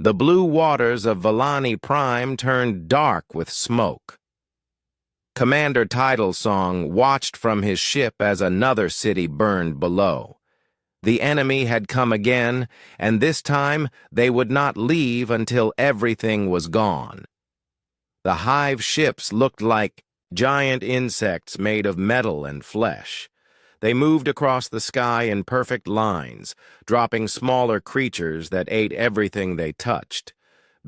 The blue waters of Vellani Prime turned dark with smoke. Commander Tidalsong watched from his ship as another city burned below. The enemy had come again, and this time they would not leave until everything was gone. The hive ships looked like giant insects made of metal and flesh. They moved across the sky in perfect lines, dropping smaller creatures that ate everything they touched.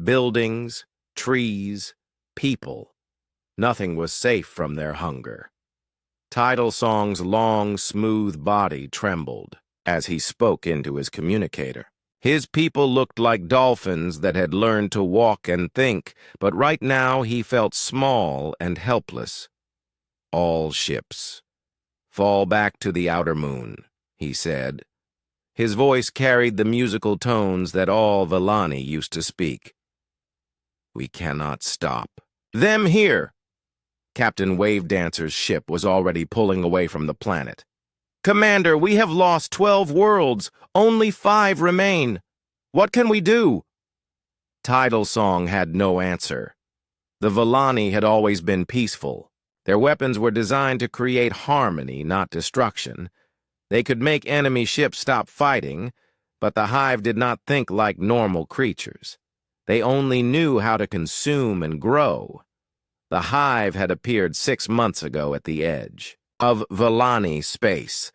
Buildings, trees, people. Nothing was safe from their hunger. Tidalsong's long, smooth body trembled as he spoke into his communicator. His people looked like dolphins that had learned to walk and think, but right now he felt small and helpless. All ships. Fall back to the outer moon, he said. His voice carried the musical tones that all Vellani used to speak. We cannot stop. Them here! Captain Wave Dancer's ship was already pulling away from the planet. Commander, we have lost 12 worlds. Only 5 remain. What can we do? Tidalsong had no answer. The Vellani had always been peaceful. Their weapons were designed to create harmony, not destruction. They could make enemy ships stop fighting, but the hive did not think like normal creatures. They only knew how to consume and grow. The hive had appeared 6 months ago at the edge of Vellani space.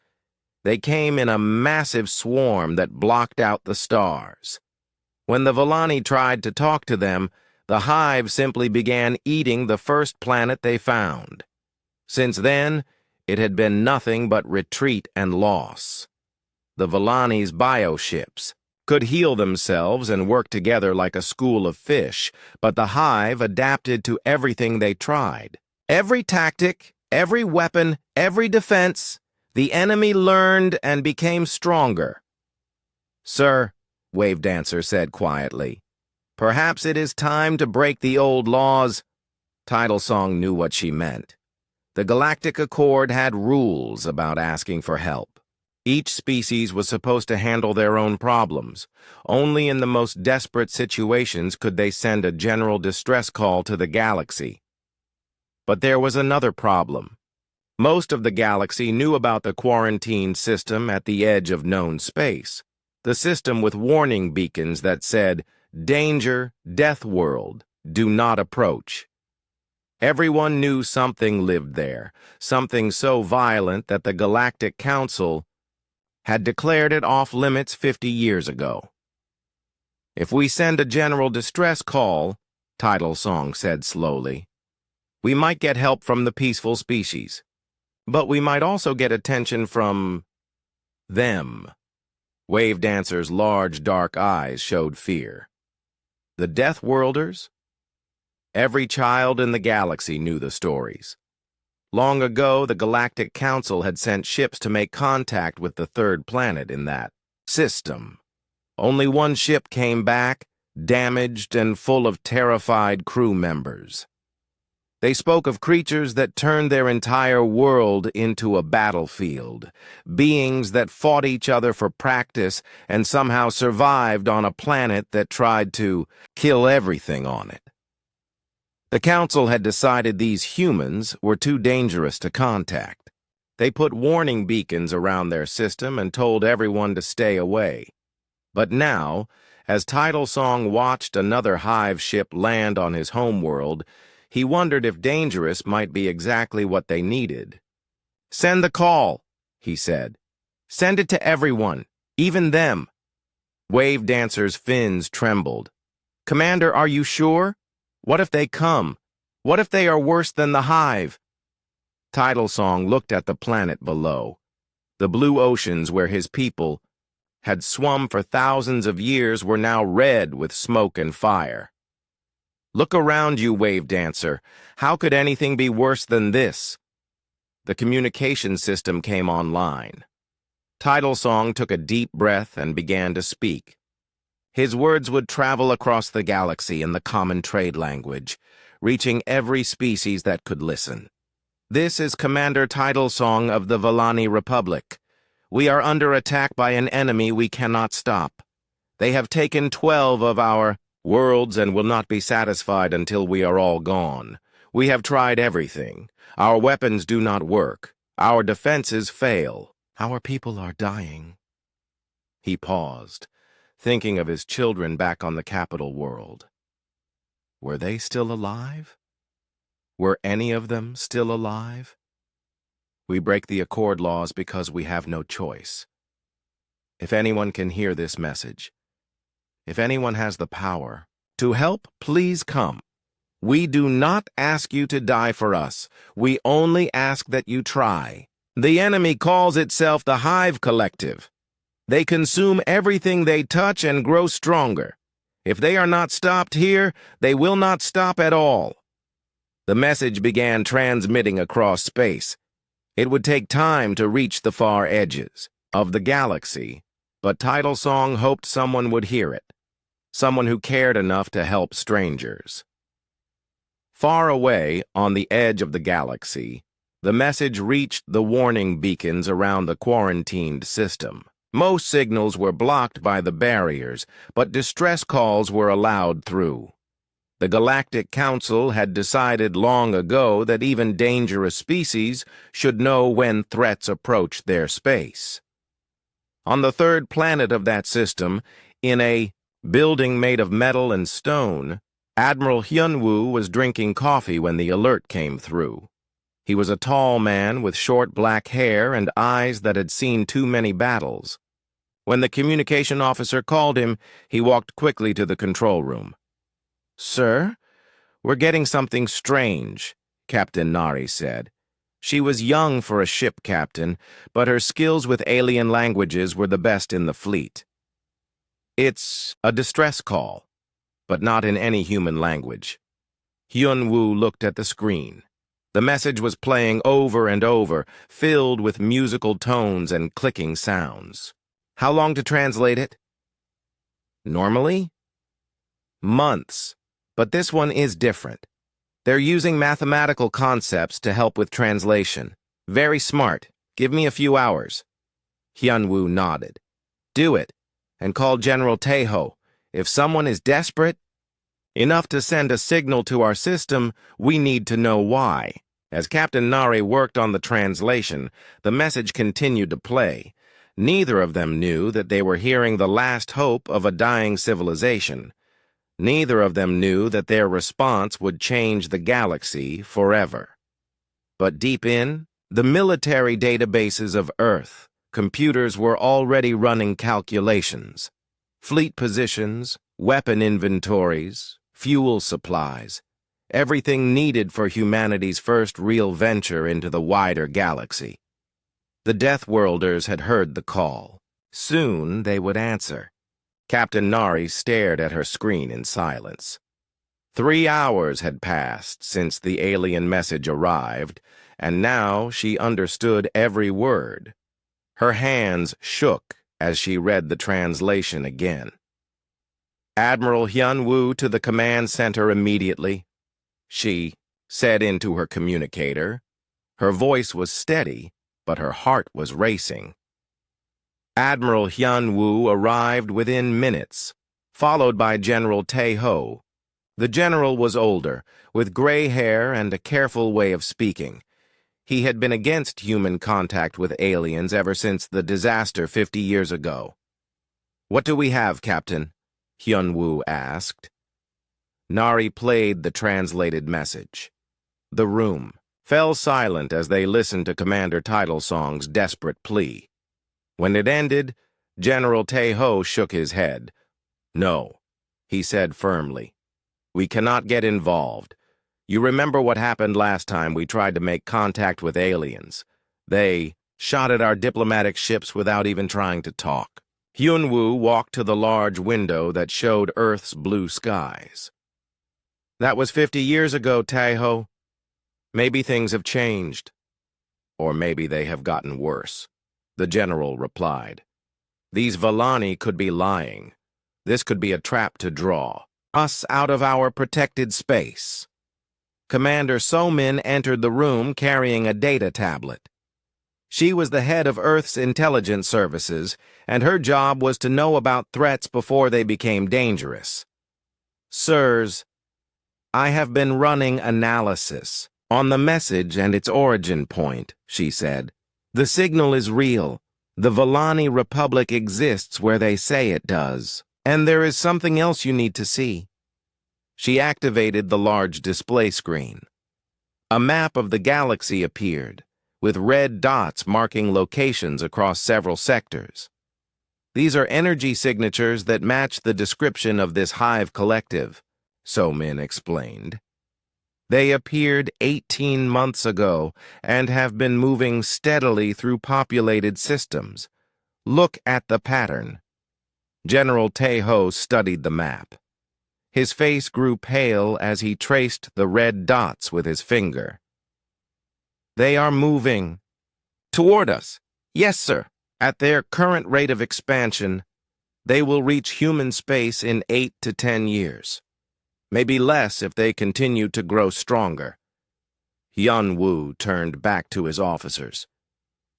They came in a massive swarm that blocked out the stars. When the Vellani tried to talk to them, the hive simply began eating the first planet they found. Since then, it had been nothing but retreat and loss. The Vellani's bioships could heal themselves and work together like a school of fish, but the hive adapted to everything they tried. Every tactic, every weapon, every defense, the enemy learned and became stronger. Sir, Wave Dancer said quietly, perhaps it is time to break the old laws. Tidalsong knew what she meant. The Galactic Accord had rules about asking for help. Each species was supposed to handle their own problems. Only in the most desperate situations could they send a general distress call to the galaxy. But there was another problem. Most of the galaxy knew about the quarantine system at the edge of known space. The system with warning beacons that said, "Danger, Deathworld, do not approach." Everyone knew something lived there, something so violent that the Galactic Council had declared it off limits 50 years ago. If we send a general distress call, Tidalsong said slowly, we might get help from the peaceful species. But we might also get attention from them. Wave Dancer's large, dark eyes showed fear. The Deathworlders? Every child in the galaxy knew the stories. Long ago, the Galactic Council had sent ships to make contact with the third planet in that system. Only one ship came back, damaged and full of terrified crew members. They spoke of creatures that turned their entire world into a battlefield, beings that fought each other for practice and somehow survived on a planet that tried to kill everything on it. The Council had decided these humans were too dangerous to contact. They put warning beacons around their system and told everyone to stay away. But now, as Tidalsong watched another hive ship land on his homeworld, he wondered if dangerous might be exactly what they needed. Send the call, he said. Send it to everyone, even them. Wave Dancer's fins trembled. Commander, are you sure? What if they come? What if they are worse than the hive? Tidalsong looked at the planet below. The blue oceans where his people had swum for thousands of years were now red with smoke and fire. Look around you, Wave Dancer. How could anything be worse than this? The communication system came online. Tidalsong took a deep breath and began to speak. His words would travel across the galaxy in the common trade language, reaching every species that could listen. This is Commander Tidalsong of the Vellani Republic. We are under attack by an enemy we cannot stop. They have taken 12 of our Worlds and will not be satisfied until we are all gone. We have tried everything. Our weapons do not work. Our defenses fail. Our people are dying." He paused, thinking of his children back on the capital world. Were they still alive? Were any of them still alive? We break the Accord laws because we have no choice. If anyone can hear this message, if anyone has the power to help, please come. We do not ask you to die for us. We only ask that you try. The enemy calls itself the Hive Collective. They consume everything they touch and grow stronger. If they are not stopped here, they will not stop at all. The message began transmitting across space. It would take time to reach the far edges of the galaxy, but Title Song hoped someone would hear it, someone who cared enough to help strangers. Far away, on the edge of the galaxy, the message reached the warning beacons around the quarantined system. Most signals were blocked by the barriers, but distress calls were allowed through. The Galactic Council had decided long ago that even dangerous species should know when threats approached their space. On the third planet of that system, in a building made of metal and stone, Admiral Hyunwoo was drinking coffee when the alert came through. He was a tall man with short black hair and eyes that had seen too many battles. When the communication officer called him, he walked quickly to the control room. "Sir, we're getting something strange," Captain Nari said. She was young for a ship captain, but her skills with alien languages were the best in the fleet. "It's a distress call, but not in any human language." Hyunwoo looked at the screen. The message was playing over and over, filled with musical tones and clicking sounds. "How long to translate it?" "Normally? Months, but this one is different. They're using mathematical concepts to help with translation. Very smart. Give me a few hours." Hyunwoo nodded. "Do it, and call General Taeho. If someone is desperate enough to send a signal to our system, we need to know why." As Captain Nari worked on the translation, the message continued to play. Neither of them knew that they were hearing the last hope of a dying civilization. Neither of them knew that their response would change the galaxy forever. But deep in the military databases of Earth, computers were already running calculations. Fleet positions, weapon inventories, fuel supplies, everything needed for humanity's first real venture into the wider galaxy. The Deathworlders had heard the call. Soon they would answer. Captain Nari stared at her screen in silence. 3 hours had passed since the alien message arrived, and now she understood every word. Her hands shook as she read the translation again. "Admiral Hyunwoo to the command center immediately," she said into her communicator. Her voice was steady, but her heart was racing. Admiral Hyunwoo arrived within minutes, followed by General Taeho. The general was older, with gray hair and a careful way of speaking. He had been against human contact with aliens ever since the disaster 50 years ago. "What do we have, Captain?" Hyunwoo asked. Nari played the translated message. The room fell silent as they listened to Commander Titlesong's desperate plea. When it ended, General Taeho shook his head. "No," he said firmly. "We cannot get involved. You remember what happened last time we tried to make contact with aliens. They shot at our diplomatic ships without even trying to talk." Hyunwoo walked to the large window that showed Earth's blue skies. "That was 50 years ago, Taeho. Maybe things have changed. Or maybe they have gotten worse," the general replied. "These Vallani could be lying. This could be a trap to draw us out of our protected space." Commander So-min entered the room carrying a data tablet. She was the head of Earth's intelligence services, and her job was to know about threats before they became dangerous. Sirs, I have been running analysis on the message and its origin point, she said. The signal is real. The Volani Republic exists where they say it does. And there is something else you need to see. She activated the large display screen. A map of the galaxy appeared, with red dots marking locations across several sectors. These are energy signatures that match the description of this hive collective, So Min explained. They appeared 18 months ago and have been moving steadily through populated systems. Look at the pattern. General Tejo studied the map. His face grew pale as he traced the red dots with his finger. They are moving. Toward us. Yes, sir. At their current rate of expansion, they will reach human space in 8 to 10 years. Maybe less if they continue to grow stronger. Yun Wu turned back to his officers.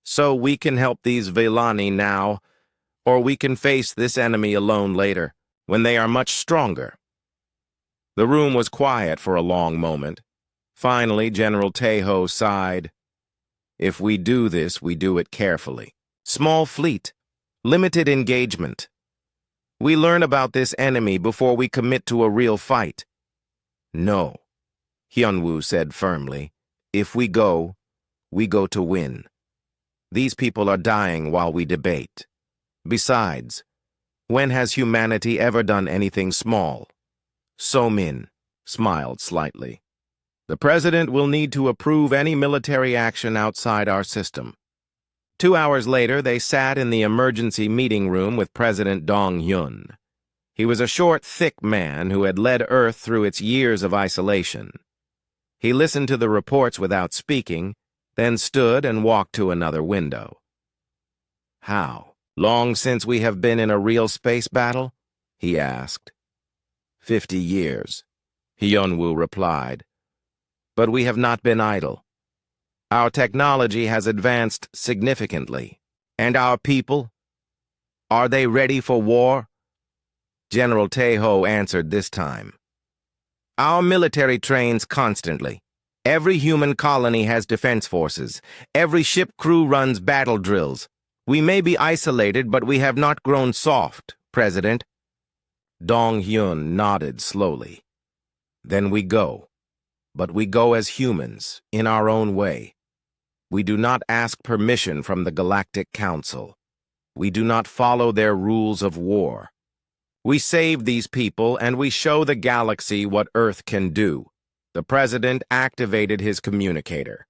So we can help these Vellani now, or we can face this enemy alone later, when they are much stronger. The room was quiet for a long moment. Finally, General Tejo sighed. If we do this, we do it carefully. Small fleet. Limited engagement. We learn about this enemy before we commit to a real fight. No, Hyunwoo said firmly. If we go to win. These people are dying while we debate. Besides, when has humanity ever done anything small? So Min smiled slightly. The President will need to approve any military action outside our system. 2 hours later, they sat in the emergency meeting room with President Dong Hyun. He was a short, thick man who had led Earth through its years of isolation. He listened to the reports without speaking, then stood and walked to another window. How long since we have been in a real space battle? He asked. 50 years, Hyunwoo replied. But we have not been idle. Our technology has advanced significantly. And our people? Are they ready for war? General Tejo answered this time. Our military trains constantly. Every human colony has defense forces. Every ship crew runs battle drills. We may be isolated, but we have not grown soft, President. Dong Hyun nodded slowly. Then we go. But we go as humans, in our own way. We do not ask permission from the Galactic Council. We do not follow their rules of war. We save these people and we show the galaxy what Earth can do. The President activated his communicator.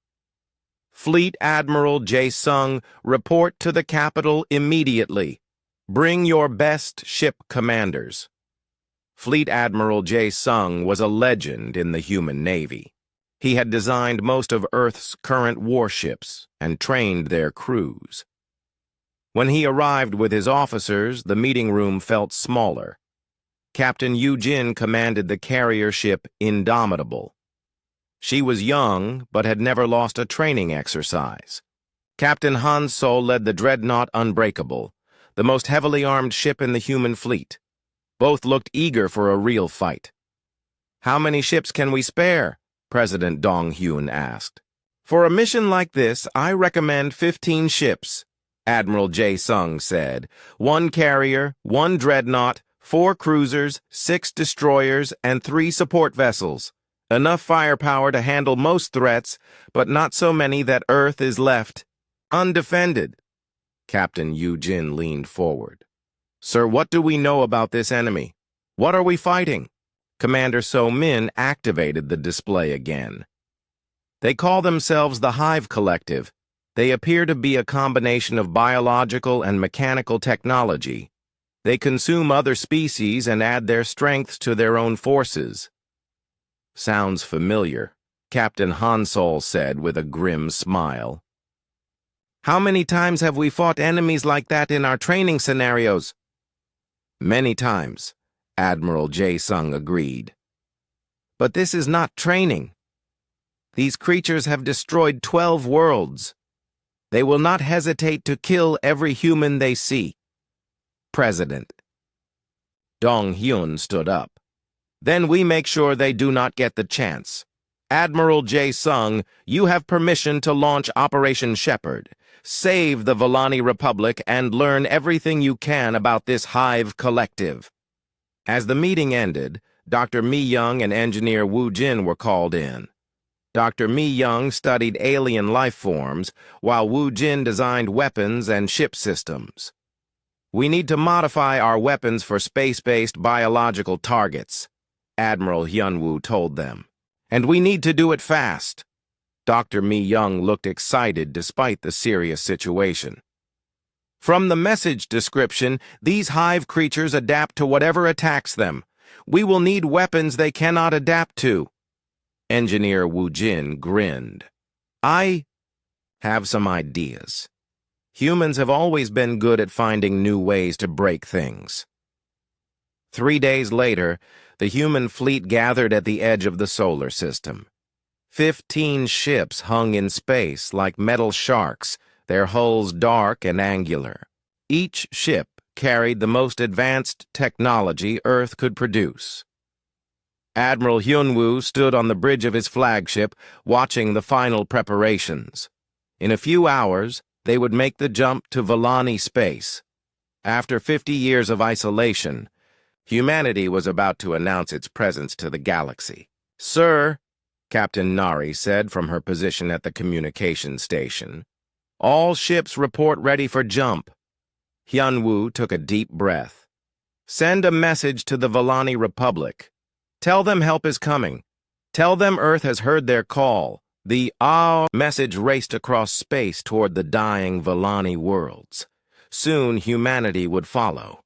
Fleet Admiral Jae-sung, report to the capital immediately. Bring your best ship commanders. Fleet Admiral Jae-sung was a legend in the human navy. He had designed most of Earth's current warships and trained their crews. When he arrived with his officers, the meeting room felt smaller. Captain Yu-jin commanded the carrier ship Indomitable. She was young, but had never lost a training exercise. Captain Han-sol led the dreadnought Unbreakable, the most heavily armed ship in the human fleet. Both looked eager for a real fight. How many ships can we spare? President Dong Hyun asked. For a mission like this, I recommend 15 ships, Admiral Jae-sung said. 1 carrier, 1 dreadnought, 4 cruisers, 6 destroyers, and 3 support vessels. Enough firepower to handle most threats, but not so many that Earth is left undefended. Captain Yu-jin leaned forward. Sir, what do we know about this enemy? What are we fighting? Commander So Min activated the display again. They call themselves the Hive Collective. They appear to be a combination of biological and mechanical technology. They consume other species and add their strengths to their own forces. Sounds familiar, Captain Han-sol said with a grim smile. How many times have we fought enemies like that in our training scenarios? Many times, Admiral Jae-sung agreed. But this is not training. These creatures have destroyed 12 worlds. They will not hesitate to kill every human they see. President. Dong Hyun stood up. Then we make sure they do not get the chance. Admiral J. Sung, you have permission to launch Operation Shepherd. Save the Volani Republic and learn everything you can about this hive collective." As the meeting ended, Dr. Mi Young and engineer Wu Jin were called in. Dr. Mi Young studied alien life forms, while Wu Jin designed weapons and ship systems. "We need to modify our weapons for space-based biological targets," Admiral Hyunwoo told them. "And we need to do it fast." Dr. Mi Young looked excited despite the serious situation. "From the message description, these hive creatures adapt to whatever attacks them. We will need weapons they cannot adapt to." Engineer Wu Jin grinned. "I have some ideas. Humans have always been good at finding new ways to break things." 3 days later, the human fleet gathered at the edge of the solar system. 15 ships hung in space like metal sharks, their hulls dark and angular. Each ship carried the most advanced technology Earth could produce. Admiral Hyunwoo stood on the bridge of his flagship, watching the final preparations. In a few hours, they would make the jump to Volani space. After 50 years of isolation, humanity was about to announce its presence to the galaxy. "Sir," Captain Nari said from her position at the communication station, "all ships report ready for jump." Hyunwoo took a deep breath. "Send a message to the Volani Republic. Tell them help is coming. Tell them Earth has heard their call." The message raced across space toward the dying Volani worlds. Soon humanity would follow.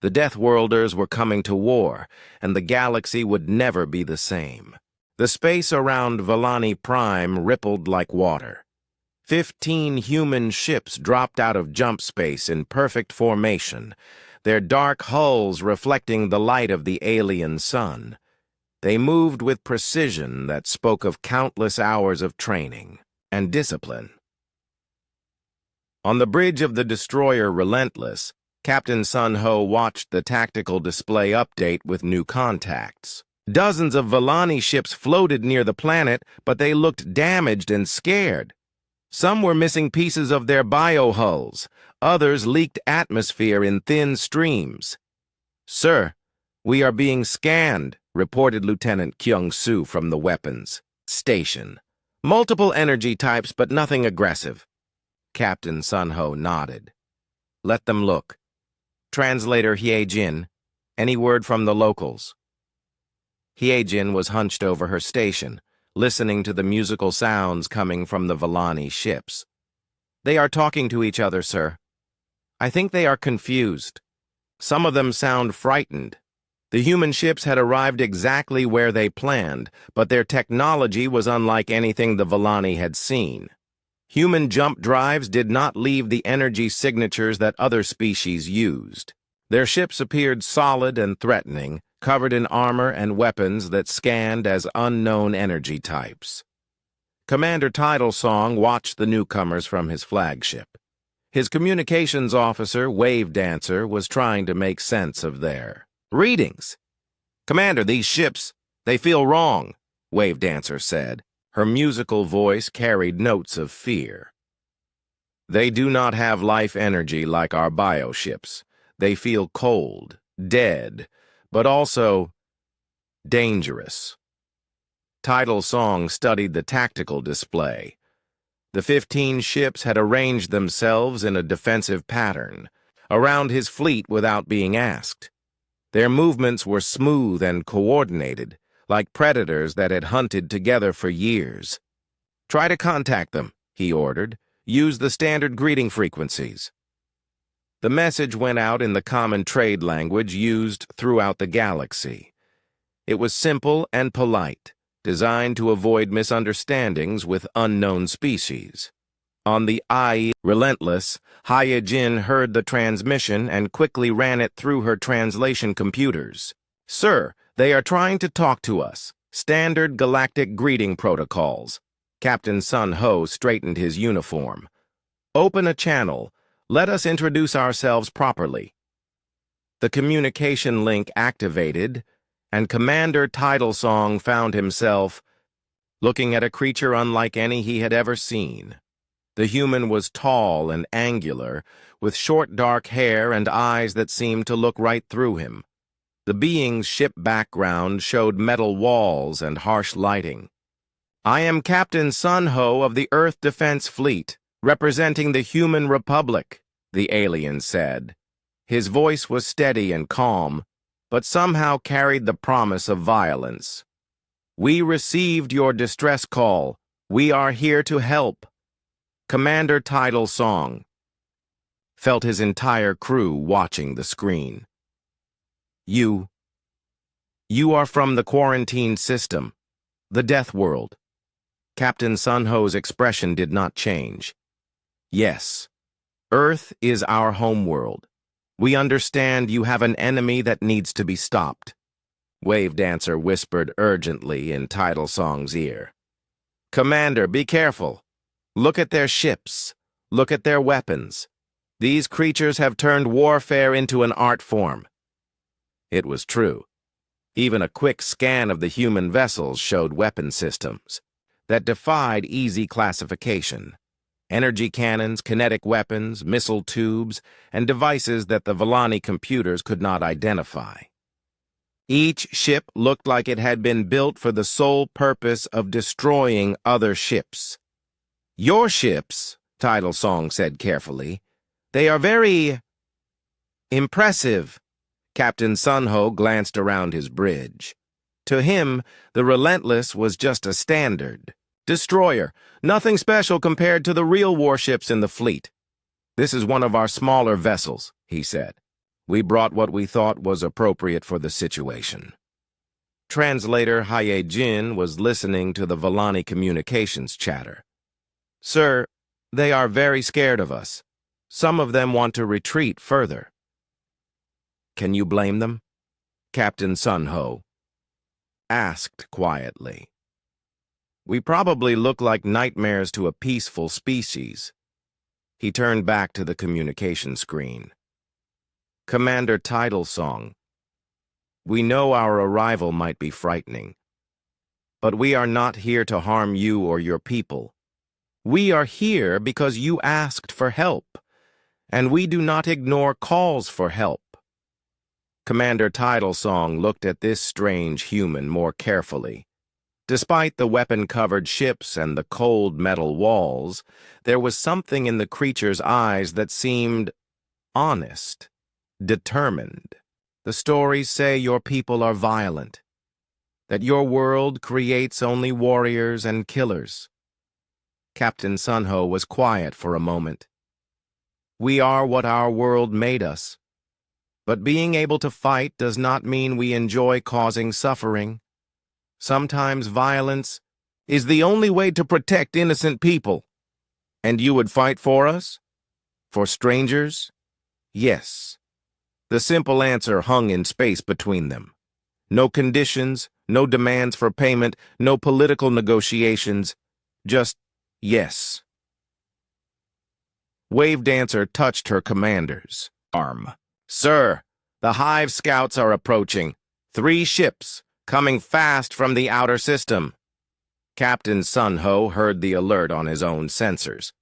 The Deathworlders were coming to war, and the galaxy would never be the same. The space around Volani Prime rippled like water. 15 human ships dropped out of jump space in perfect formation, their dark hulls reflecting the light of the alien sun. They moved with precision that spoke of countless hours of training and discipline. On the bridge of the destroyer Relentless, Captain Sun Ho watched the tactical display update with new contacts. Dozens of Volani ships floated near the planet, but they looked damaged and scared. Some were missing pieces of their biohulls. Others leaked atmosphere in thin streams. "Sir, we are being scanned," reported Lieutenant Kyung-soo from the weapons station. "Multiple energy types, but nothing aggressive." Captain Sun Ho nodded. "Let them look." Translator Hye-jin, any word from the locals? Hye-jin was hunched over her station, listening to the musical sounds coming from the Volani ships. "They are talking to each other, sir. I think they are confused. Some of them sound frightened." The human ships had arrived exactly where they planned, but their technology was unlike anything the Volani had seen. Human jump drives did not leave the energy signatures that other species used. Their ships appeared solid and threatening, covered in armor and weapons that scanned as unknown energy types. Commander Tidalsong watched the newcomers from his flagship. His communications officer, Wave Dancer, was trying to make sense of their readings. "Commander, these ships, they feel wrong," Wave Dancer said. Her musical voice carried notes of fear. "They do not have life energy like our bioships. They feel cold, dead, but also dangerous." Tidalsong studied the tactical display. The 15 ships had arranged themselves in a defensive pattern, around his fleet without being asked. Their movements were smooth and coordinated, like predators that had hunted together for years. "Try to contact them," he ordered. "Use the standard greeting frequencies." The message went out in the common trade language used throughout the galaxy. It was simple and polite, designed to avoid misunderstandings with unknown species. On the IE Relentless, Hye-jin heard the transmission and quickly ran it through her translation computers. "Sir, they are trying to talk to us. Standard galactic greeting protocols." Captain Sun Ho straightened his uniform. "Open a channel. Let us introduce ourselves properly." The communication link activated, and Commander Titlesong found himself looking at a creature unlike any he had ever seen. The human was tall and angular, with short dark hair and eyes that seemed to look right through him. The being's ship background showed metal walls and harsh lighting. "I am Captain Sun Ho of the Earth Defense Fleet, representing the Human Republic," the alien said. His voice was steady and calm, but somehow carried the promise of violence. "We received your distress call. We are here to help." Commander Titlesong felt his entire crew watching the screen. You are from the quarantine system, the Death World." Captain Sun Ho's expression did not change. "Yes, Earth is our homeworld. We understand you have an enemy that needs to be stopped," Wave Dancer whispered urgently in Titlesong's ear. "Commander, be careful. Look at their ships. Look at their weapons. These creatures have turned warfare into an art form." It was true. Even a quick scan of the human vessels showed weapon systems that defied easy classification. Energy cannons, kinetic weapons, missile tubes, and devices that the Villani computers could not identify. Each ship looked like it had been built for the sole purpose of destroying other ships. "Your ships," Titlesong said carefully, "they are very impressive." Captain Sun Ho glanced around his bridge. To him, the Relentless was just a standard destroyer, nothing special compared to the real warships in the fleet. "This is one of our smaller vessels," he said. "We brought what we thought was appropriate for the situation." Translator Haye Jin was listening to the Villani communications chatter. "Sir, they are very scared of us. Some of them want to retreat further." "Can you blame them?" Captain Sun Ho asked quietly. "We probably look like nightmares to a peaceful species." He turned back to the communication screen. "Commander Titlesong, we know our arrival might be frightening, but we are not here to harm you or your people. We are here because you asked for help, and we do not ignore calls for help." Commander Titlesong looked at this strange human more carefully. Despite the weapon-covered ships and the cold metal walls, there was something in the creature's eyes that seemed honest, determined. "The stories say your people are violent, that your world creates only warriors and killers." Captain Sun Ho was quiet for a moment. "We are what our world made us, but being able to fight does not mean we enjoy causing suffering. Sometimes violence is the only way to protect innocent people." "And you would fight for us? For strangers?" "Yes." The simple answer hung in space between them. No conditions, no demands for payment, no political negotiations, just yes. Wave Dancer touched her commander's arm. "Sir, the Hive scouts are approaching. 3 ships, coming fast from the outer system." Captain Sun Ho heard the alert on his own sensors.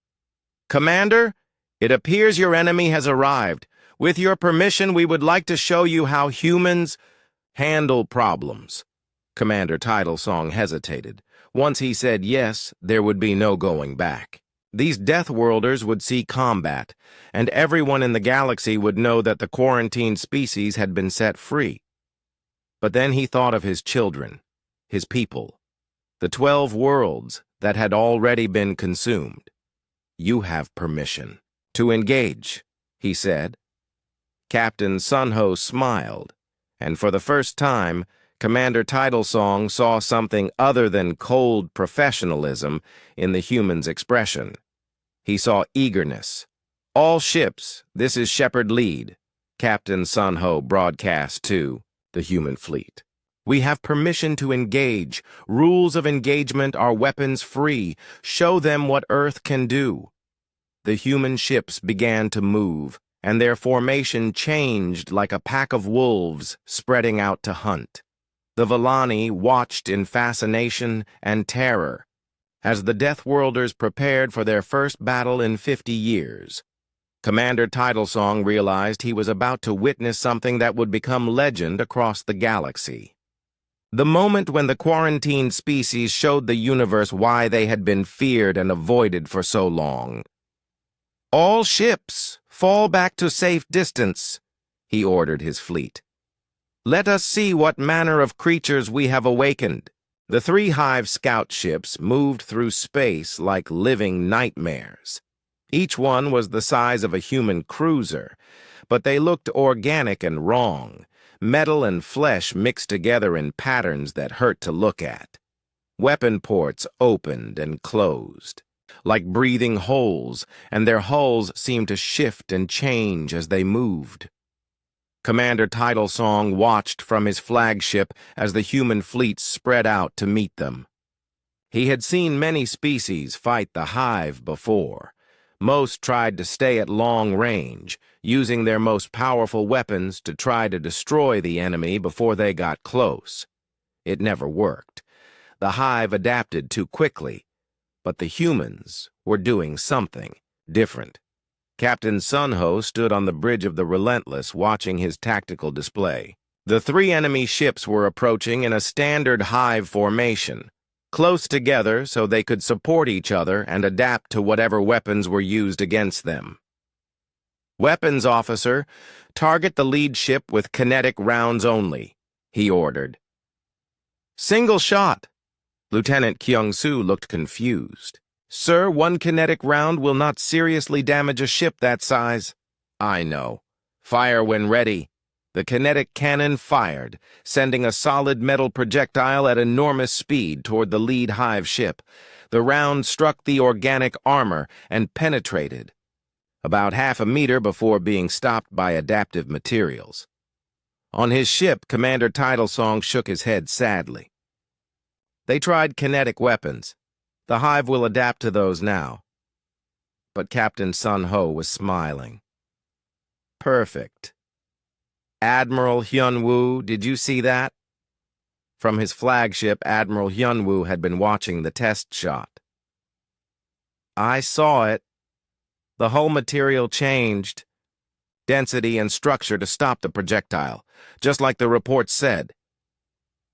"Commander, it appears your enemy has arrived. With your permission, we would like to show you how humans handle problems." Commander Titlesong hesitated. Once he said yes, there would be no going back. These Deathworlders would see combat, and everyone in the galaxy would know that the quarantined species had been set free. But then he thought of his children, his people, the 12 worlds that had already been consumed. "You have permission to engage," he said. Captain Sun Ho smiled, and for the first time, Commander Titlesong saw something other than cold professionalism in the human's expression. He saw eagerness. "All ships, this is Shepard Lead," Captain Sun Ho broadcast to the human fleet. "We have permission to engage. Rules of engagement are weapons free. Show them what Earth can do." The human ships began to move, and their formation changed like a pack of wolves spreading out to hunt. The Villani watched in fascination and terror as the Deathworlders prepared for their first battle in 50 years. Commander Titlesong realized he was about to witness something that would become legend across the galaxy. The moment when the quarantined species showed the universe why they had been feared and avoided for so long. "All ships, fall back to safe distance," he ordered his fleet. "Let us see what manner of creatures we have awakened." The 3 Hive scout ships moved through space like living nightmares. Each one was the size of a human cruiser, but they looked organic and wrong. Metal and flesh mixed together in patterns that hurt to look at. Weapon ports opened and closed, like breathing holes, and their hulls seemed to shift and change as they moved. Commander Titlesong watched from his flagship as the human fleet spread out to meet them. He had seen many species fight the Hive before. Most tried to stay at long range, using their most powerful weapons to try to destroy the enemy before they got close. It never worked. The Hive adapted too quickly, but the humans were doing something different. Captain Sunho stood on the bridge of the Relentless watching his tactical display. The 3 enemy ships were approaching in a standard Hive formation, close together so they could support each other and adapt to whatever weapons were used against them. "Weapons officer, target the lead ship with kinetic rounds only," he ordered. "Single shot." Lieutenant Kyung-soo looked confused. "Sir, 1 kinetic round will not seriously damage a ship that size." "I know. Fire when ready." The kinetic cannon fired, sending a solid metal projectile at enormous speed toward the lead Hive ship. The round struck the organic armor and penetrated, about half a meter before being stopped by adaptive materials. On his ship, Commander Titlesong shook his head sadly. "They tried kinetic weapons. The Hive will adapt to those now." But Captain Sunho was smiling. "Perfect. Admiral Hyunwoo, did you see that?" From his flagship, Admiral Hyunwoo had been watching the test shot. "I saw it. The hull material changed. Density and structure to stop the projectile, just like the report said.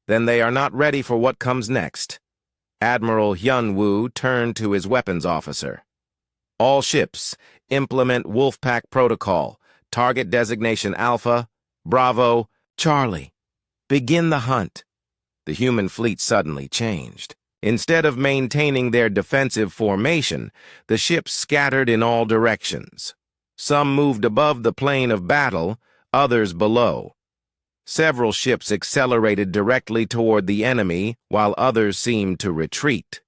Then they are not ready for what comes next." Admiral Hyunwoo turned to his weapons officer. "All ships, implement Wolfpack Protocol. Target designation Alpha, Bravo, Charlie. Begin the hunt." The human fleet suddenly changed. Instead of maintaining their defensive formation, the ships scattered in all directions. Some moved above the plane of battle, others below. Several ships accelerated directly toward the enemy, while others seemed to retreat.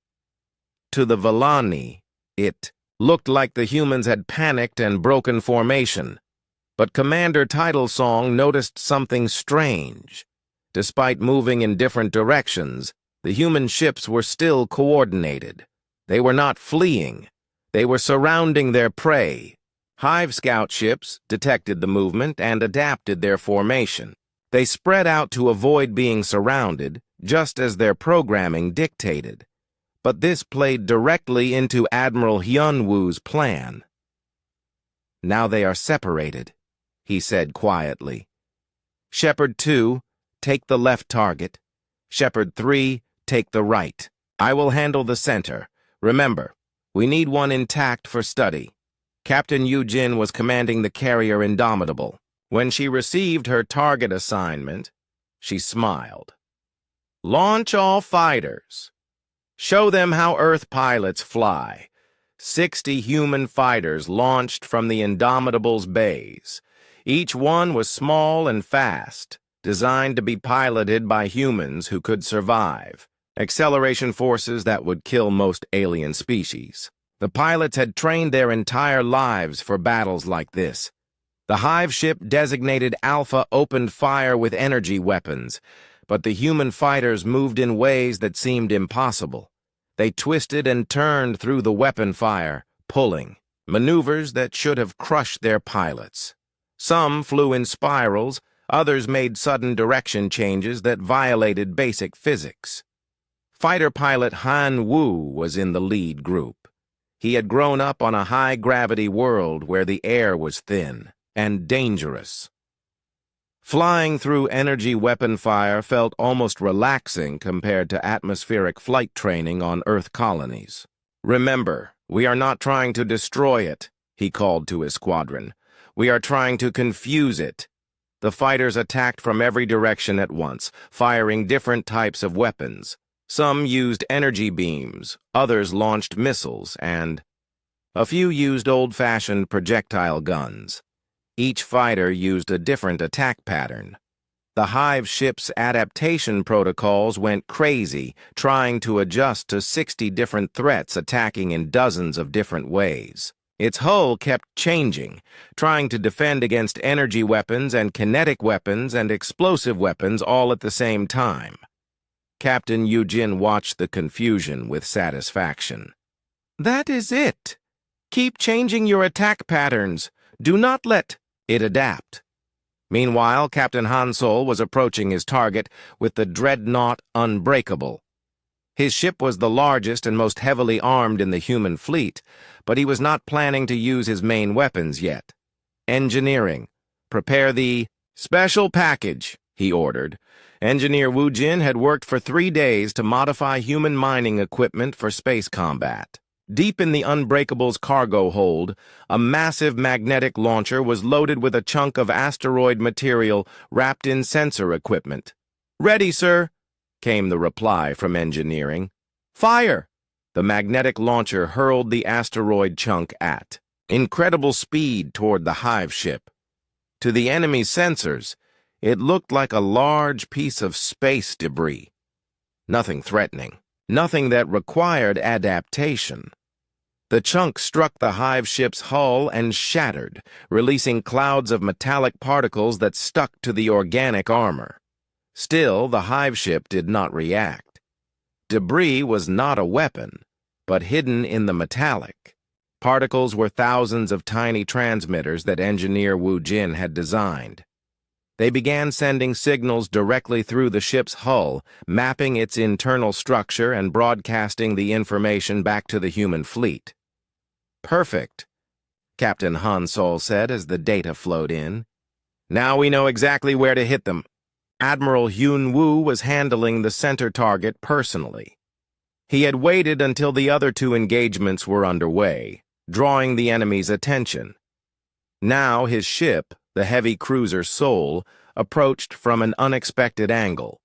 To the Villani, it looked like the humans had panicked and broken formation. But Commander Titlesong noticed something strange. Despite moving in different directions, the human ships were still coordinated. They were not fleeing. They were surrounding their prey. Hive scout ships detected the movement and adapted their formation. They spread out to avoid being surrounded, just as their programming dictated. But this played directly into Admiral Hyunwoo's plan. "Now they are separated," he said quietly. "Shepherd 2, take the left target. Shepherd 3, take the right. I will handle the center. Remember, we need one intact for study." Captain Yujin was commanding the carrier Indomitable. When she received her target assignment, she smiled. "Launch all fighters. Show them how Earth pilots fly." 60 human fighters launched from the Indomitable's bays. Each one was small and fast, designed to be piloted by humans who could survive. Acceleration forces that would kill most alien species. The pilots had trained their entire lives for battles like this. The Hive ship designated Alpha opened fire with energy weapons, but the human fighters moved in ways that seemed impossible. They twisted and turned through the weapon fire, pulling, maneuvers that should have crushed their pilots. Some flew in spirals, Others made sudden direction changes that violated basic physics. Fighter pilot Han Wu was in the lead group. He had grown up on a high-gravity world where the air was thin and dangerous. Flying through energy weapon fire felt almost relaxing compared to atmospheric flight training on Earth colonies. "Remember, we are not trying to destroy it," he called to his squadron. "We are trying to confuse it." The fighters attacked from every direction at once, firing different types of weapons. Some used energy beams, others launched missiles, and a few used old-fashioned projectile guns. Each fighter used a different attack pattern. The Hive ship's adaptation protocols went crazy, trying to adjust to 60 different threats attacking in dozens of different ways. Its hull kept changing, trying to defend against energy weapons and kinetic weapons and explosive weapons all at the same time. Captain Yujin watched the confusion with satisfaction. "That is it. Keep changing your attack patterns. Do not let it adapt." Meanwhile, Captain Han Sol was approaching his target with the dreadnought Unbreakable. His ship was the largest and most heavily armed in the human fleet, but he was not planning to use his main weapons yet. "Engineering. Prepare the special package," he ordered. Engineer Wu Jin had worked for 3 days to modify human mining equipment for space combat. Deep in the Unbreakable's cargo hold, a massive magnetic launcher was loaded with a chunk of asteroid material wrapped in sensor equipment. "Ready, sir," came the reply from engineering. "Fire!" The magnetic launcher hurled the asteroid chunk at incredible speed toward the Hive ship. To the enemy's sensors, it looked like a large piece of space debris. Nothing threatening, nothing that required adaptation. The chunk struck the Hive ship's hull and shattered, releasing clouds of metallic particles that stuck to the organic armor. Still, the Hive ship did not react. Debris was not a weapon, but hidden in the metallic. Particles were thousands of tiny transmitters that engineer Wu Jin had designed. They began sending signals directly through the ship's hull, mapping its internal structure and broadcasting the information back to the human fleet. "Perfect," Captain Han Sol said as the data flowed in. "Now we know exactly where to hit them." Admiral Hyun Woo was handling the center target personally. He had waited until the other 2 engagements were underway, drawing the enemy's attention. Now his ship, the heavy cruiser Seoul, approached from an unexpected angle.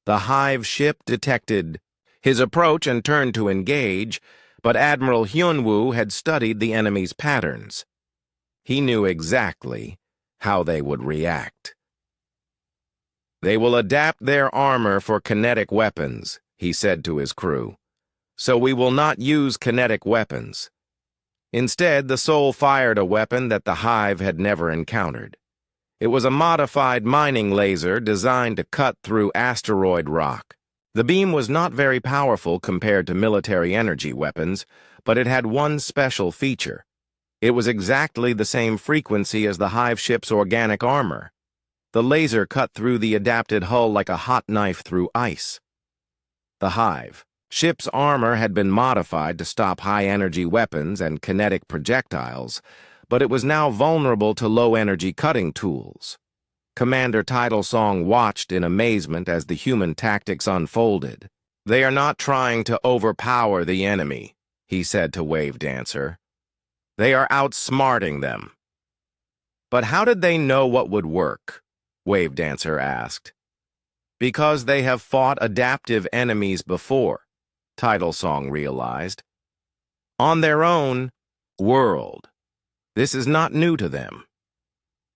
The Hive ship detected his approach and turned to engage, but Admiral Hyunwoo had studied the enemy's patterns. He knew exactly how they would react. "They will adapt their armor for kinetic weapons," he said to his crew. "So we will not use kinetic weapons." Instead, the Seoul fired a weapon that the Hive had never encountered. It was a modified mining laser designed to cut through asteroid rock. The beam was not very powerful compared to military energy weapons, but it had one special feature. It was exactly the same frequency as the Hive ship's organic armor. The laser cut through the adapted hull like a hot knife through ice. The Hive ship's armor had been modified to stop high-energy weapons and kinetic projectiles, but it was now vulnerable to low-energy cutting tools. Commander Titlesong watched in amazement as the human tactics unfolded. "They are not trying to overpower the enemy," he said to Wave Dancer. "They are outsmarting them." "But how did they know what would work?" Wave Dancer asked. "Because they have fought adaptive enemies before," Titlesong realized. "On their own world. This is not new to them."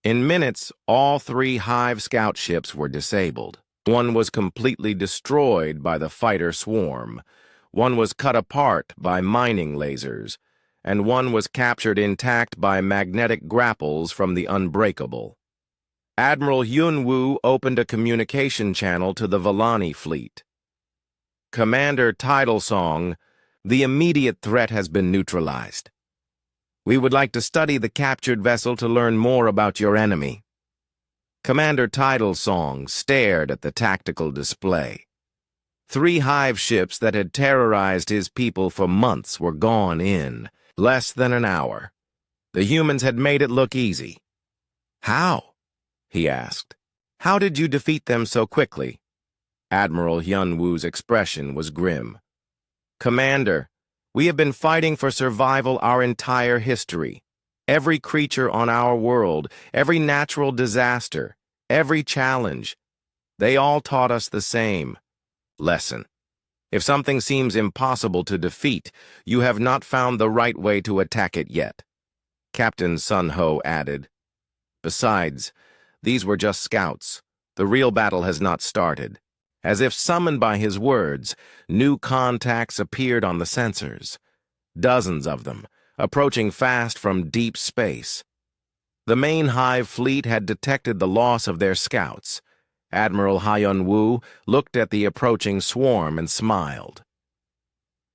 In minutes, all 3 Hive scout ships were disabled. One was completely destroyed by the fighter swarm. One was cut apart by mining lasers, and one was captured intact by magnetic grapples from the Unbreakable. Admiral Hyunwoo opened a communication channel to the Volani fleet. "Commander Titlesong, the immediate threat has been neutralized. We would like to study the captured vessel to learn more about your enemy." Commander Tidalsong stared at the tactical display. 3 hive ships that had terrorized his people for months were gone in less than an hour. The humans had made it look easy. How? He asked. How did you defeat them so quickly? Admiral Hyun-woo's expression was grim. Commander, we have been fighting for survival our entire history. Every creature on our world, every natural disaster, every challenge, they all taught us the same lesson. If something seems impossible to defeat, you have not found the right way to attack it yet. Captain Sun-ho added. Besides, these were just scouts. The real battle has not started. As if summoned by his words, new contacts appeared on the sensors. Dozens of them, approaching fast from deep space. The main hive fleet had detected the loss of their scouts. Admiral Hyun-woo looked at the approaching swarm and smiled.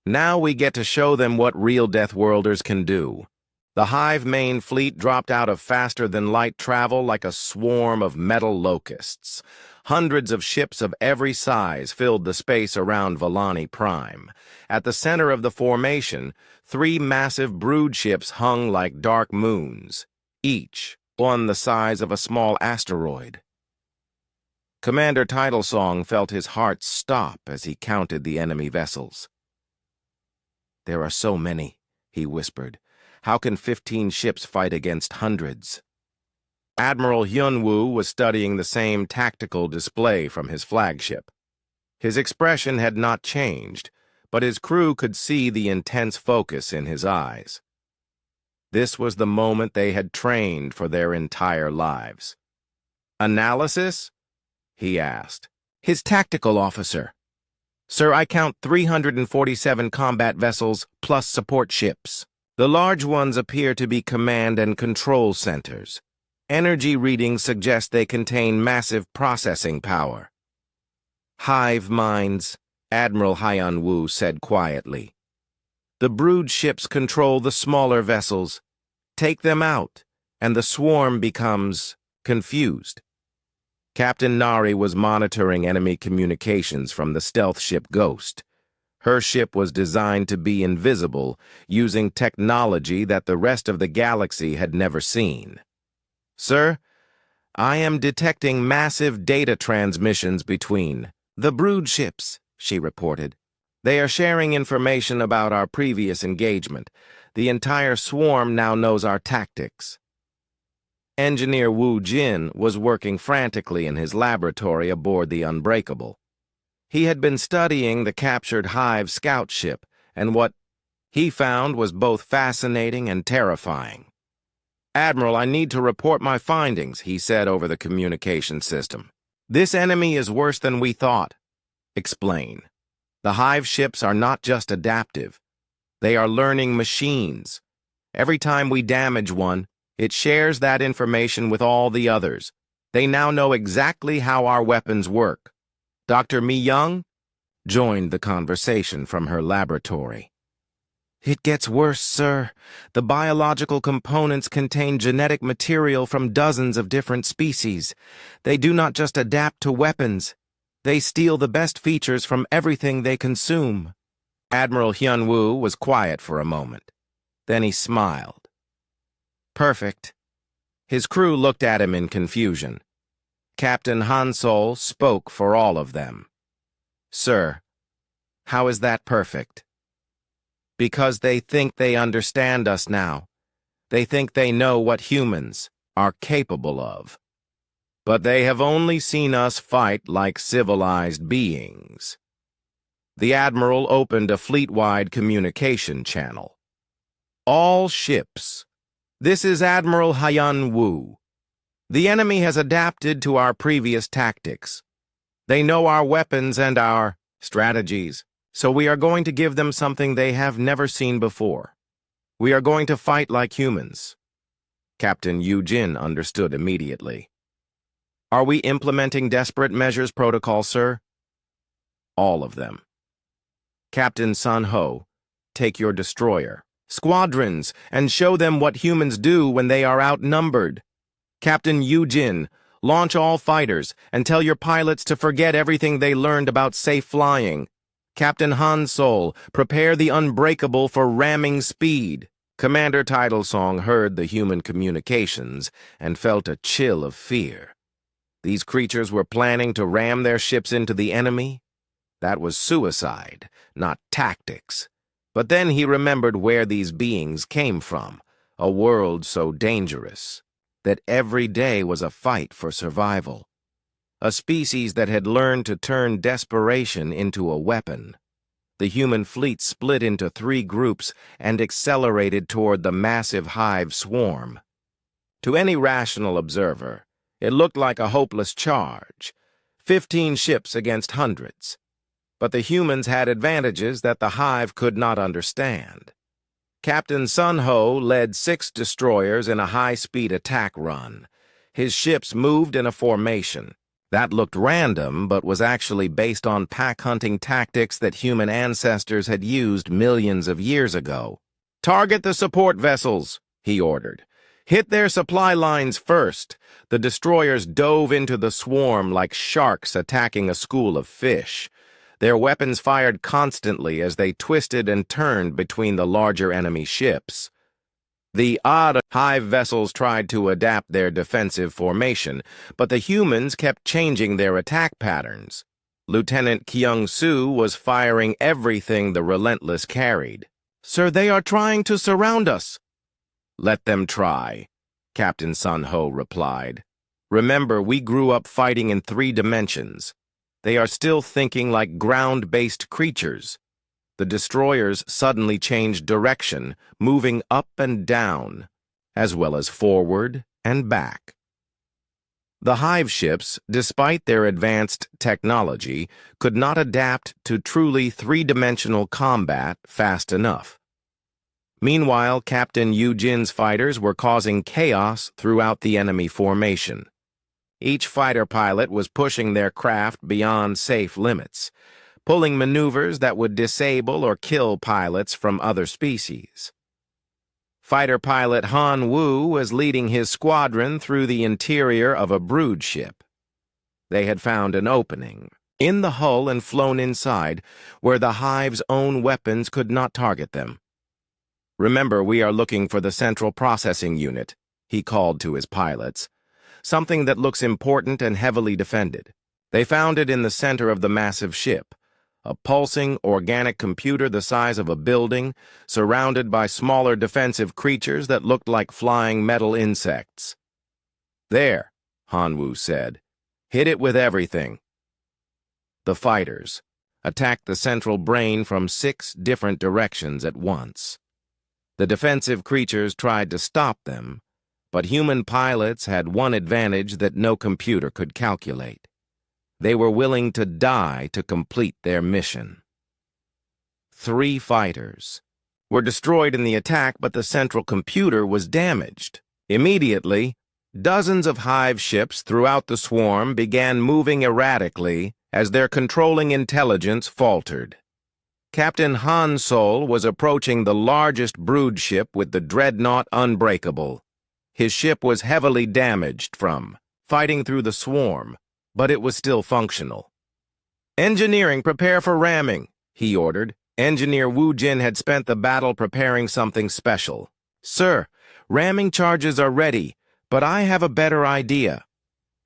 Now we get to show them what real Deathworlders can do. The hive main fleet dropped out of faster-than-light travel like a swarm of metal locusts. Hundreds of ships of every size filled the space around Valani Prime. At the center of the formation, 3 massive brood ships hung like dark moons, each one the size of a small asteroid. Commander Tidalsong felt his heart stop as he counted the enemy vessels. There are so many, he whispered. How can 15 ships fight against hundreds? Admiral Hyun-woo was studying the same tactical display from his flagship. His expression had not changed, but his crew could see the intense focus in his eyes. This was the moment they had trained for their entire lives. Analysis? He asked. His tactical officer. Sir, I count 347 combat vessels plus support ships. The large ones appear to be command and control centers. Energy readings suggest they contain massive processing power. Hive minds, Admiral Hyun-woo said quietly. The brood ships control the smaller vessels. Take them out, and the swarm becomes confused. Captain Nari was monitoring enemy communications from the stealth ship Ghost. Her ship was designed to be invisible, using technology that the rest of the galaxy had never seen. Sir, I am detecting massive data transmissions between the brood ships, she reported. They are sharing information about our previous engagement. The entire swarm now knows our tactics. Engineer Woo Jin was working frantically in his laboratory aboard the Unbreakable. He had been studying the captured Hive scout ship, and what he found was both fascinating and terrifying. Admiral, I need to report my findings, he said over the communication system. This enemy is worse than we thought. Explain. The Hive ships are not just adaptive. They are learning machines. Every time we damage one, it shares that information with all the others. They now know exactly how our weapons work. Dr. Mi-young joined the conversation from her laboratory. It gets worse, sir. The biological components contain genetic material from dozens of different species. They do not just adapt to weapons. They steal the best features from everything they consume. Admiral Hyun-woo was quiet for a moment. Then he smiled. Perfect. His crew looked at him in confusion. Captain Hansol spoke for all of them. Sir, how is that perfect? Because they think they understand us now. They think they know what humans are capable of. But they have only seen us fight like civilized beings. The Admiral opened a fleet-wide communication channel. All ships. This is Admiral Hyun-woo. The enemy has adapted to our previous tactics. They know our weapons and our strategies, so we are going to give them something they have never seen before. We are going to fight like humans. Captain Yu-jin understood immediately. Are we implementing desperate measures protocol, sir? All of them. Captain Sun-ho, take your destroyer, squadrons, and show them what humans do when they are outnumbered. Captain Yu-jin, Launch all fighters and tell your pilots to forget everything they learned about safe flying. Captain Han Sol, prepare the Unbreakable for ramming speed. Commander Titlesong heard the human communications and felt a chill of fear. These creatures were planning to ram their ships into the enemy? That was suicide, not tactics. But then he remembered where these beings came from, a world so dangerous that every day was a fight for survival. A species that had learned to turn desperation into a weapon. The human fleet split into 3 groups and accelerated toward the massive hive swarm. To any rational observer, it looked like a hopeless charge, 15 ships against hundreds. But the humans had advantages that the hive could not understand. Captain Sun Ho led 6 destroyers in a high-speed attack run. His ships moved in a formation. That looked random, but was actually based on pack-hunting tactics that human ancestors had used millions of years ago. "Target the support vessels," he ordered. "Hit their supply lines first." The destroyers dove into the swarm like sharks attacking a school of fish. Their weapons fired constantly as they twisted and turned between the larger enemy ships. The odd hive vessels tried to adapt their defensive formation, but the humans kept changing their attack patterns. Lieutenant Kyung-soo was firing everything the Relentless carried. "Sir, they are trying to surround us." "Let them try," Captain Sun Ho replied. "Remember, we grew up fighting in 3 dimensions. They are still thinking like ground-based creatures." The destroyers suddenly changed direction, moving up and down, as well as forward and back. The hive ships, despite their advanced technology, could not adapt to truly 3-dimensional combat fast enough. Meanwhile, Captain Yu-jin's fighters were causing chaos throughout the enemy formation. Each fighter pilot was pushing their craft beyond safe limits, pulling maneuvers that would disable or kill pilots from other species. Fighter pilot Han Wu was leading his squadron through the interior of a brood ship. They had found an opening in the hull and flown inside, where the hive's own weapons could not target them. "Remember, we are looking for the central processing unit," he called to his pilots. "Something that looks important and heavily defended." They found it in the center of the massive ship, a pulsing organic computer the size of a building, surrounded by smaller defensive creatures that looked like flying metal insects. "There," Han Wu said. "Hit it with everything." The fighters attacked the central brain from 6 different directions at once. The defensive creatures tried to stop them, but human pilots had one advantage that no computer could calculate. They were willing to die to complete their mission. 3 fighters were destroyed in the attack, but the central computer was damaged. Immediately, dozens of hive ships throughout the swarm began moving erratically as their controlling intelligence faltered. Captain Han Sol was approaching the largest brood ship with the dreadnought Unbreakable. His ship was heavily damaged from fighting through the swarm, but it was still functional. "Engineering, prepare for ramming," he ordered. Engineer Wu Jin had spent the battle preparing something special. "Sir, ramming charges are ready, but I have a better idea."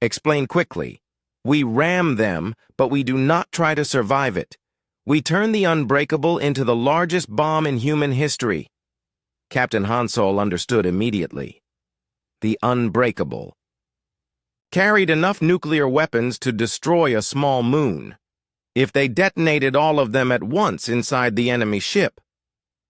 "Explain quickly." "We ram them, but we do not try to survive it. We turn the Unbreakable into the largest bomb in human history." Captain Han Sol understood immediately. The Unbreakable carried enough nuclear weapons to destroy a small moon. If they detonated all of them at once inside the enemy ship.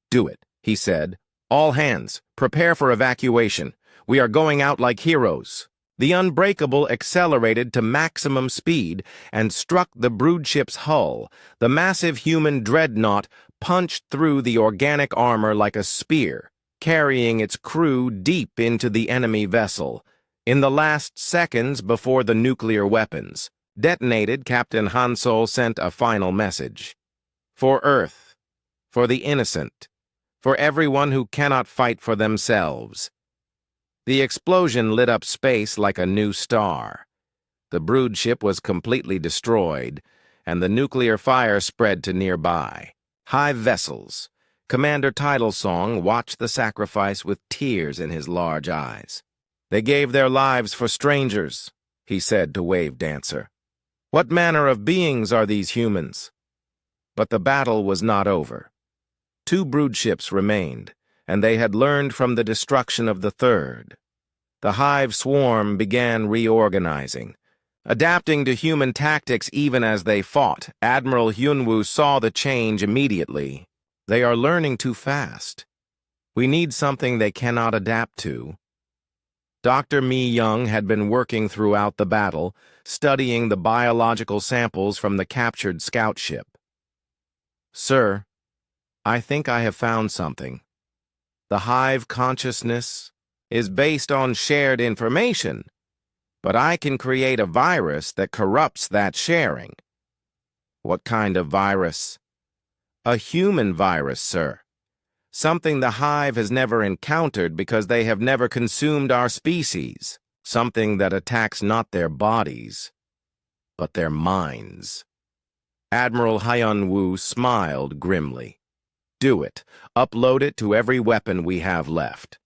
"Do it," he said. "All hands, prepare for evacuation. We are going out like heroes." The Unbreakable accelerated to maximum speed and struck the brood ship's hull. The massive human dreadnought punched through the organic armor like a spear, carrying its crew deep into the enemy vessel. In the last seconds before the nuclear weapons detonated, Captain Han Sol sent a final message. "For Earth, for the innocent, for everyone who cannot fight for themselves." The explosion lit up space like a new star. The brood ship was completely destroyed, and the nuclear fire spread to nearby. Hive vessels. Commander Titlesong watched the sacrifice with tears in his large eyes. "They gave their lives for strangers," he said to Wave Dancer. "What manner of beings are these humans?" But the battle was not over. 2 brood ships remained, and they had learned from the destruction of the third. The hive swarm began reorganizing. Adapting to human tactics even as they fought, Admiral Hyunwoo saw the change immediately. "They are learning too fast. We need something they cannot adapt to." Dr. Mi Young had been working throughout the battle, studying the biological samples from the captured scout ship. "Sir, I think I have found something. The hive consciousness is based on shared information, but I can create a virus that corrupts that sharing." "What kind of virus?" "A human virus, sir. Something the hive has never encountered because they have never consumed our species. Something that attacks not their bodies, but their minds." Admiral Hyunwoo smiled grimly. "Do it. Upload it to every weapon we have left."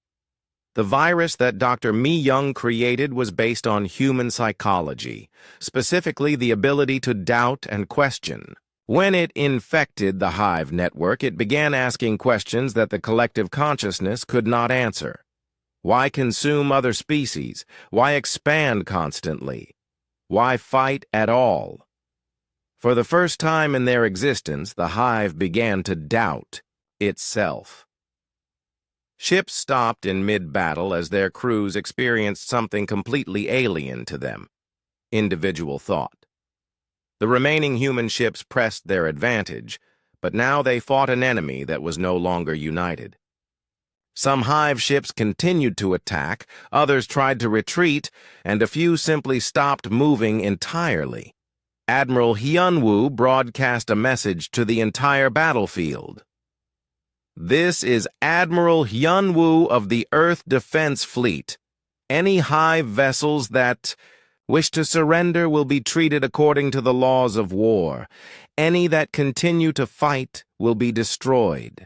The virus that Dr. Mi Young created was based on human psychology, specifically the ability to doubt and question. When it infected the hive network, it began asking questions that the collective consciousness could not answer. Why consume other species? Why expand constantly? Why fight at all? For the first time in their existence, the hive began to doubt itself. Ships stopped in mid-battle as their crews experienced something completely alien to them: individual thought. The remaining human ships pressed their advantage, but now they fought an enemy that was no longer united. Some hive ships continued to attack, others tried to retreat, and a few simply stopped moving entirely. Admiral Hyunwoo broadcast a message to the entire battlefield. "This is Admiral Hyunwoo of the Earth Defense Fleet. Any hive vessels that wish to surrender will be treated according to the laws of war. Any that continue to fight will be destroyed."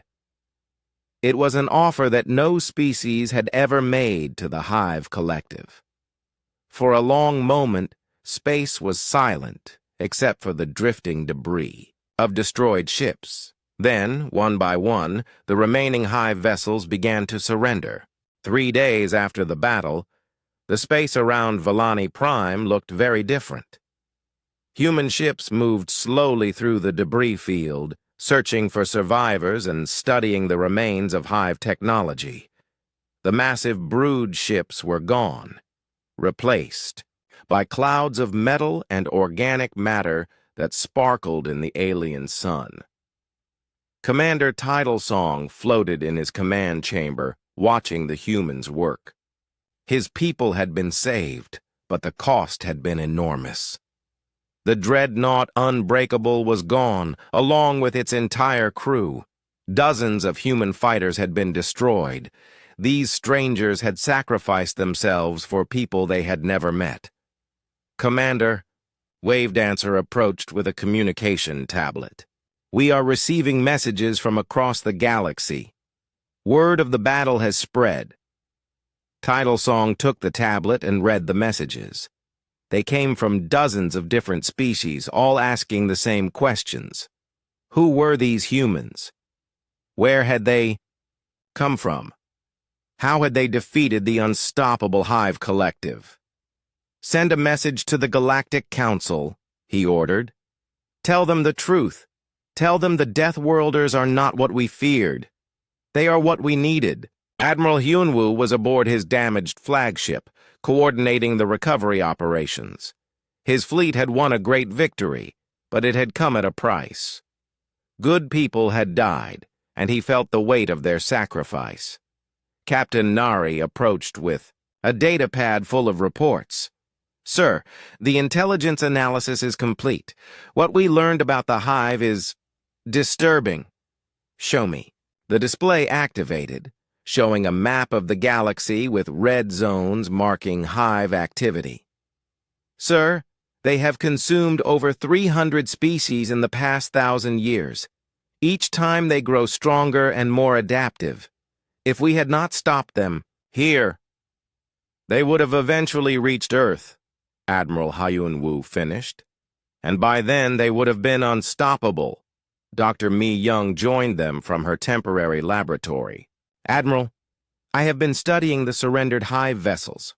It was an offer that no species had ever made to the hive collective. For a long moment, space was silent, except for the drifting debris of destroyed ships. Then, one by one, the remaining hive vessels began to surrender. 3 days after the battle, the space around Valani Prime looked very different. Human ships moved slowly through the debris field, searching for survivors and studying the remains of hive technology. The massive brood ships were gone, replaced by clouds of metal and organic matter that sparkled in the alien sun. Commander Titlesong floated in his command chamber, watching the humans work. His people had been saved, but the cost had been enormous. The dreadnought Unbreakable was gone, along with its entire crew. Dozens of human fighters had been destroyed. These strangers had sacrificed themselves for people they had never met. "Commander," Wave Dancer approached with a communication tablet. "We are receiving messages from across the galaxy. Word of the battle has spread." Titlesong took the tablet and read the messages. They came from dozens of different species, all asking the same questions. Who were these humans? Where had they come from? How had they defeated the unstoppable hive collective? "Send a message to the Galactic Council," he ordered. "Tell them the truth. Tell them the Deathworlders are not what we feared. They are what we needed." Admiral Hyunwoo was aboard his damaged flagship, coordinating the recovery operations. His fleet had won a great victory, but it had come at a price. Good people had died, and he felt the weight of their sacrifice. Captain Nari approached with a data pad full of reports. "Sir, the intelligence analysis is complete. What we learned about the hive is disturbing." "Show me." The display activated, showing a map of the galaxy with red zones marking hive activity. "Sir, They have consumed over 300 species in the past 1,000 years. Each time they grow stronger and more adaptive. If we had not stopped them, here, they would have eventually reached Earth, Admiral Hyun-woo finished. And by then they would have been unstoppable. Dr. Mi-young joined them from her temporary laboratory. Admiral, I have been studying the surrendered hive vessels.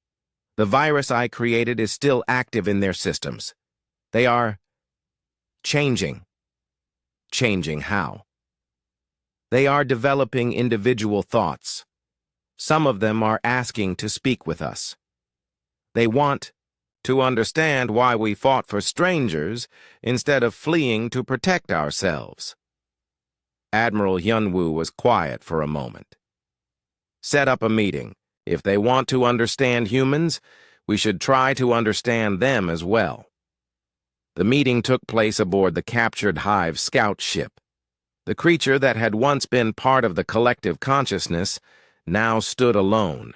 The virus I created is still active in their systems. They are changing. Changing how? They are developing individual thoughts. Some of them are asking to speak with us. They want to understand why we fought for strangers instead of fleeing to protect ourselves. Admiral Hyun-woo was quiet for a moment. Set up a meeting. If they want to understand humans, we should try to understand them as well. The meeting took place aboard the captured Hive scout ship. The creature that had once been part of the collective consciousness now stood alone,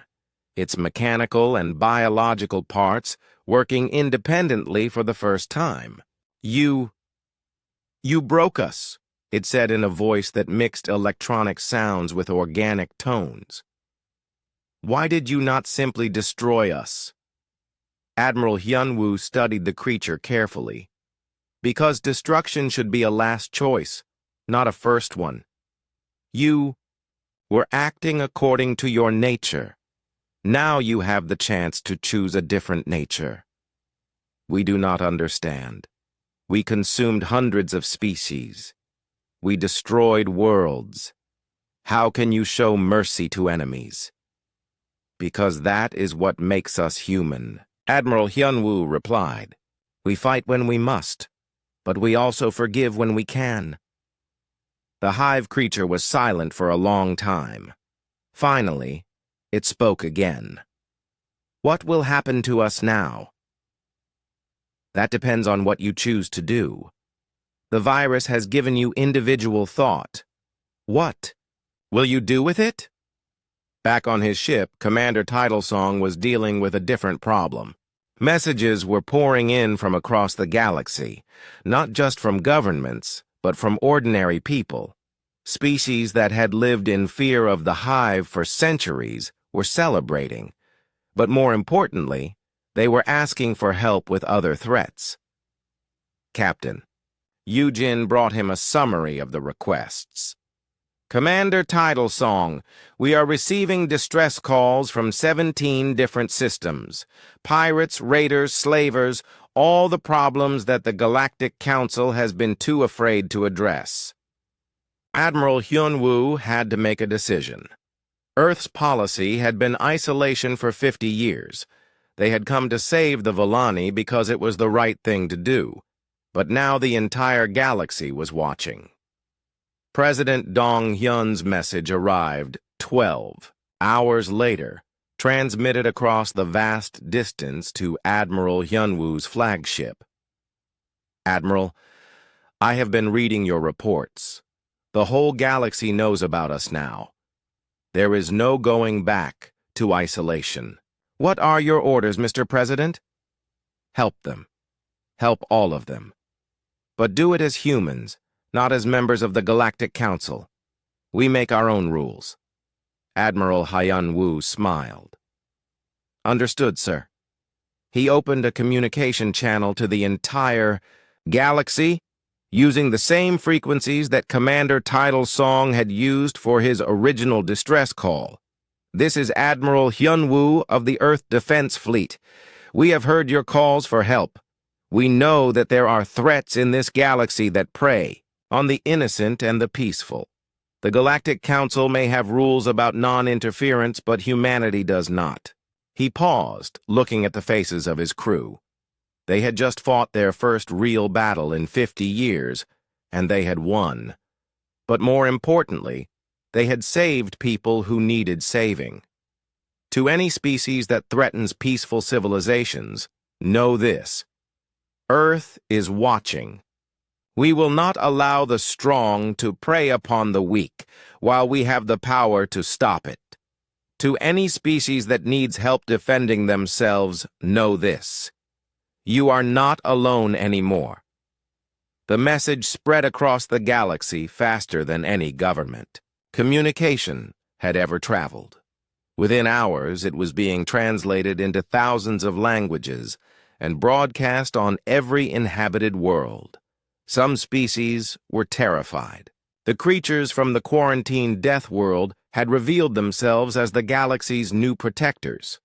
its mechanical and biological parts working independently for the first time. You broke us, it said in a voice that mixed electronic sounds with organic tones. Why did you not simply destroy us? Admiral Hyun-woo studied the creature carefully. Because destruction should be a last choice, not a first one. You were acting according to your nature. Now you have the chance to choose a different nature. We do not understand. We consumed hundreds of species. We destroyed worlds. How can you show mercy to enemies? Because that is what makes us human, Admiral Hyun-woo replied. We fight when we must, but we also forgive when we can. The hive creature was silent for a long time. Finally, it spoke again. What will happen to us now? That depends on what you choose to do. The virus has given you individual thought. What will you do with it? Back on his ship, Commander Titlesong was dealing with a different problem. Messages were pouring in from across the galaxy, not just from governments, but from ordinary people. Species that had lived in fear of the hive for centuries were celebrating, but more importantly, they were asking for help with other threats. Captain Yujin brought him a summary of the requests. Commander Titlesong, we are receiving distress calls from 17 different systems. Pirates, raiders, slavers, all the problems that the Galactic Council has been too afraid to address. Admiral Hyun-woo had to make a decision. Earth's policy had been isolation for 50 years. They had come to save the Volani because it was the right thing to do. But now the entire galaxy was watching. President Dong-hyun's message arrived 12 hours later, transmitted across the vast distance to Admiral Hyun-woo's flagship. Admiral, I have been reading your reports. The whole galaxy knows about us now. There is no going back to isolation. What are your orders, Mr. President? Help them. Help all of them. But do it as humans, not as members of the Galactic Council. We make our own rules. Admiral Hyun-woo smiled. Understood, sir. He opened a communication channel to the entire galaxy, using the same frequencies that Commander Titlesong had used for his original distress call. This is Admiral Hyun-woo of the Earth Defense Fleet. We have heard your calls for help. We know that there are threats in this galaxy that prey on the innocent and the peaceful. The Galactic Council may have rules about non-interference, but humanity does not. He paused, looking at the faces of his crew. They had just fought their first real battle in 50 years, and they had won. But more importantly, they had saved people who needed saving. To any species that threatens peaceful civilizations, know this: Earth is watching. We will not allow the strong to prey upon the weak, while we have the power to stop it. To any species that needs help defending themselves, know this: You are not alone anymore. The message spread across the galaxy faster than any government communication had ever traveled. Within hours, it was being translated into thousands of languages and broadcast on every inhabited world. Some species were terrified. The creatures from the quarantined death world had revealed themselves as the galaxy's new protectors.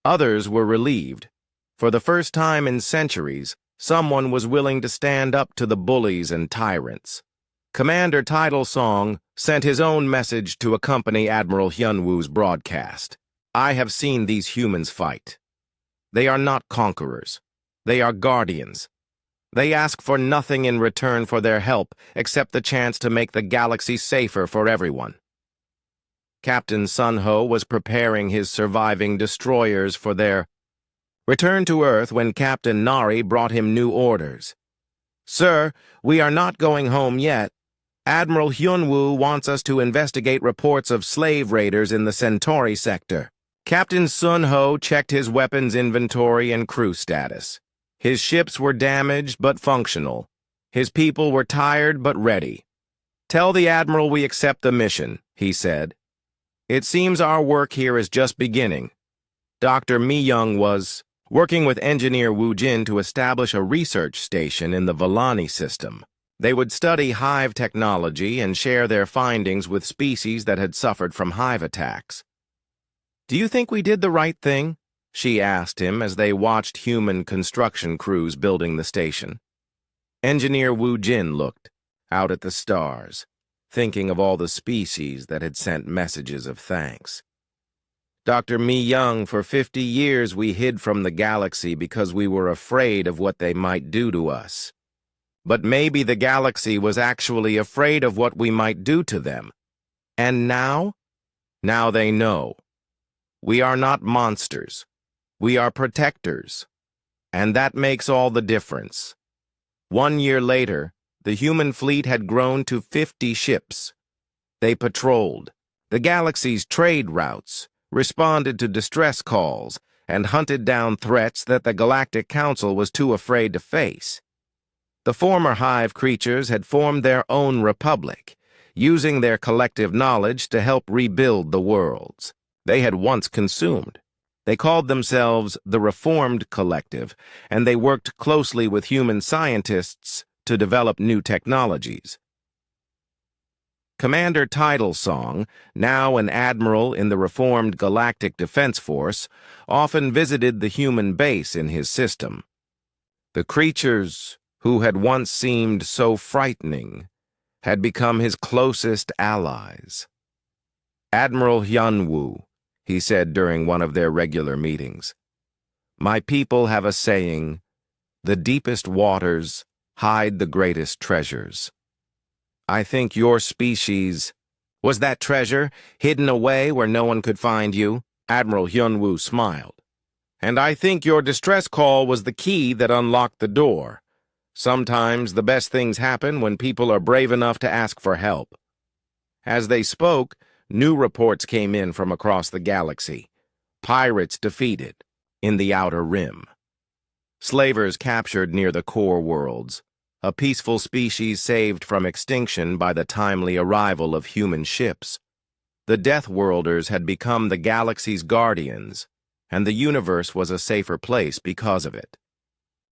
Others were relieved. For the first time in centuries, someone was willing to stand up to the bullies and tyrants. Commander Tidal Song sent his own message to accompany Admiral Hyunwoo's broadcast. I have seen these humans fight. They are not conquerors. They are guardians. They ask for nothing in return for their help except the chance to make the galaxy safer for everyone. Captain Sunho was preparing his surviving destroyers for their return to Earth when Captain Nari brought him new orders. Sir, we are not going home yet. Admiral Hyunwoo wants us to investigate reports of slave raiders in the Centauri sector. Captain Sunho checked his weapons inventory and crew status. His ships were damaged but functional. His people were tired but ready. Tell the Admiral we accept the mission, he said. It seems our work here is just beginning. Dr. Mi-young was working with engineer Wu Jin to establish a research station in the Villani system. They would study hive technology and share their findings with species that had suffered from hive attacks. Do you think we did the right thing? She asked him as they watched human construction crews building the station. Engineer Wu Jin looked out at the stars, thinking of all the species that had sent messages of thanks. Dr. Mi-young, for 50 years we hid from the galaxy because we were afraid of what they might do to us. But maybe the galaxy was actually afraid of what we might do to them. And now? Now they know. We are not monsters. We are protectors. And that makes all the difference. 1 year later, the human fleet had grown to 50 ships. They patrolled the galaxy's trade routes, responded to distress calls, and hunted down threats that the Galactic Council was too afraid to face. The former hive creatures had formed their own republic, using their collective knowledge to help rebuild the worlds they had once consumed. They called themselves the Reformed Collective, and they worked closely with human scientists to develop new technologies. Commander Tidal Song, now an admiral in the Reformed Galactic Defense Force, often visited the human base in his system. The creatures who had once seemed so frightening had become his closest allies. Admiral Hyunwoo, he said during one of their regular meetings, my people have a saying, the deepest waters hide the greatest treasures. I think your species was that treasure hidden away where no one could find you. Admiral Hyunwoo smiled. And I think your distress call was the key that unlocked the door. Sometimes the best things happen when people are brave enough to ask for help. As they spoke, new reports came in from across the galaxy. Pirates defeated in the Outer Rim. Slavers captured near the core worlds. A peaceful species saved from extinction by the timely arrival of human ships. The Deathworlders had become the galaxy's guardians, and the universe was a safer place because of it.